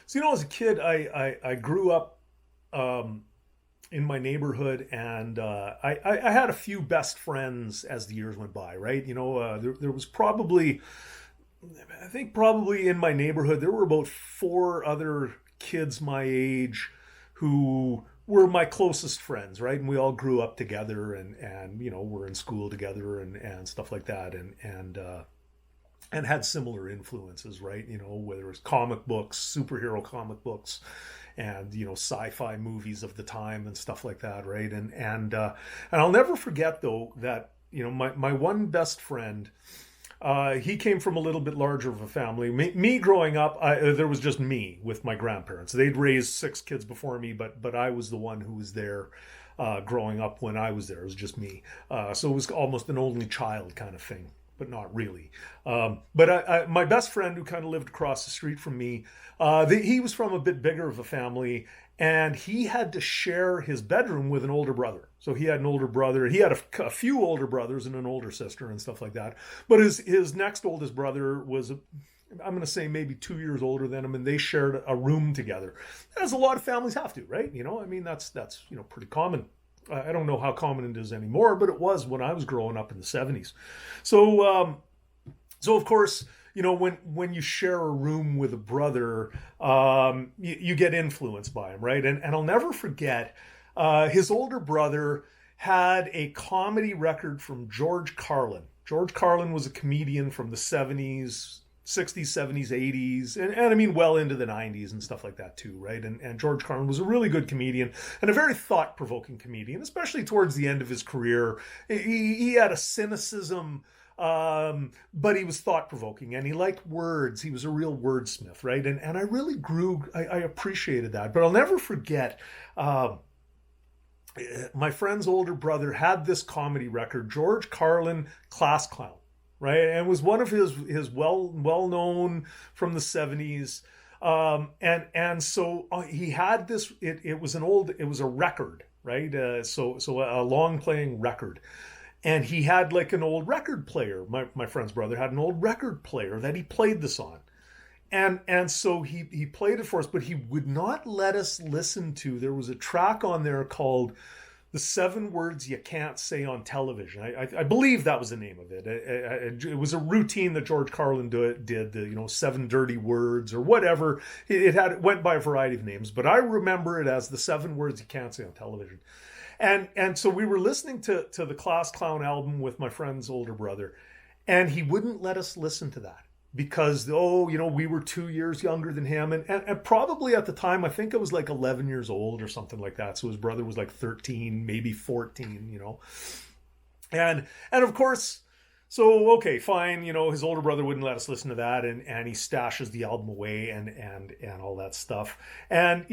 So, as a kid, I grew up in my neighborhood, and I had a few best friends as the years went by, right? There was probably, I think probably in my neighborhood, there were about four other kids my age who were my closest friends, right? And we all grew up together, and we're in school together, and stuff like that, and had similar influences, right? Whether it's comic books, superhero comic books, and sci-fi movies of the time and stuff like that, right? And I'll never forget though that my one best friend. He came from a little bit larger of a family. Me growing up, there was just me with my grandparents. They'd raised six kids before me, but I was the one who was there growing up when I was there. It was just me. So it was almost an only child kind of thing, but not really. But my best friend, who kind of lived across the street from me, he was from a bit bigger of a family, and he had to share his bedroom with an older brother. So he had an older brother. He had a few older brothers and an older sister and stuff like that. But his next oldest brother was, I'm going to say, maybe 2 years older than him, and they shared a room together, as a lot of families have to, right? I mean, that's pretty common. I don't know how common it is anymore, but it was when I was growing up in the 70s. So of course, when you share a room with a brother, you get influenced by him, right? And I'll never forget, his older brother had a comedy record from George Carlin. George Carlin was a comedian from the 70s, 60s, 70s, 80s, and I mean well into the 90s and stuff like that too, right? And George Carlin was a really good comedian and a very thought-provoking comedian, especially towards the end of his career. He had a cynicism, but he was thought-provoking, and he liked words. He was a real wordsmith, right? And I really I appreciated that. But I'll never forget, my friend's older brother had this comedy record, George Carlin, Class Clown, right? And it was one of his well known from the 70s. And so he had this. It was a record, right? So a long playing record. And he had like an old record player. My friend's brother had an old record player that he played this on. And so he played it for us, but he would not let us listen to. There was a track on there called "The 7 Words You Can't Say on Television." I believe that was the name of it. It was a routine that George Carlin did. The 7 dirty words or whatever. It went by a variety of names, but I remember it as "The 7 Words You Can't Say on Television." And so we were listening to the Class Clown album with my friend's older brother, and he wouldn't let us listen to that because we were 2 years younger than him, and probably at the time I think I was like 11 years old or something like that. So his brother was like 13, maybe 14, and of course. So okay, fine. His older brother wouldn't let us listen to that, and he stashes the album away and all that stuff. And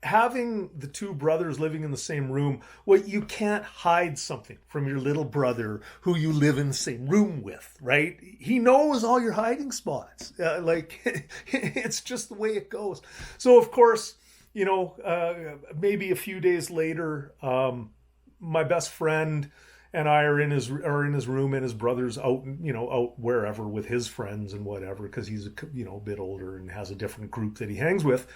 having the two brothers living in the same room, well, you can't hide something from your little brother who you live in the same room with, right? He knows all your hiding spots. It's just the way it goes. So, of course, maybe a few days later, my best friend and I are in his room, and his brother's out wherever with his friends and whatever, because he's a bit older and has a different group that he hangs with.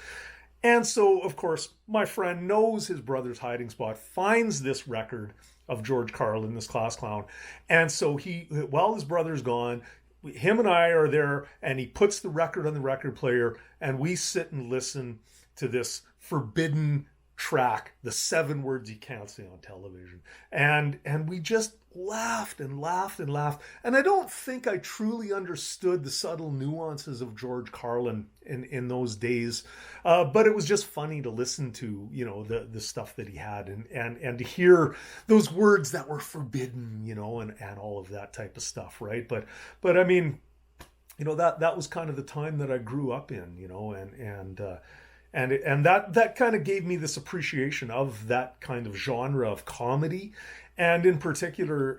And so, of course, my friend knows his brother's hiding spot, finds this record of George Carlin, this Class Clown. And so while his brother's gone, him and I are there, and he puts the record on the record player, and we sit and listen to this forbidden track, "The 7 Words You Can't Say on Television." And we just laughed and laughed and laughed. And I don't think I truly understood the subtle nuances of George Carlin in those days. But it was just funny to listen to, the stuff that he had, and to hear those words that were forbidden, and all of that type of stuff, right? But I mean, that was kind of the time that I grew up in, and that kind of gave me this appreciation of that kind of genre of comedy, and in particular,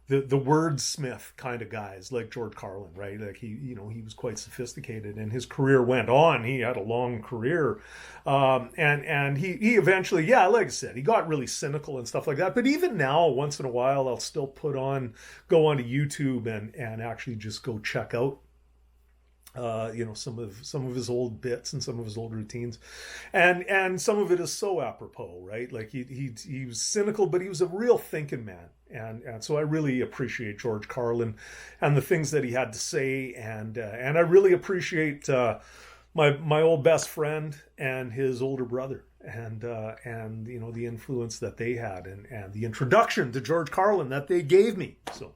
the wordsmith kind of guys like George Carlin, right? Like he was quite sophisticated, and his career went on. He had a long career, and he eventually, yeah, like I said, he got really cynical and stuff like that. But even now, once in a while, I'll still go onto YouTube and actually just go check out some of his old bits and some of his old routines, and some of it is so apropos, right? Like he was cynical, but he was a real thinking man, and so I really appreciate George Carlin and the things that he had to say, and I really appreciate my old best friend and his older brother, and the influence that they had, and the introduction to George Carlin that they gave me. So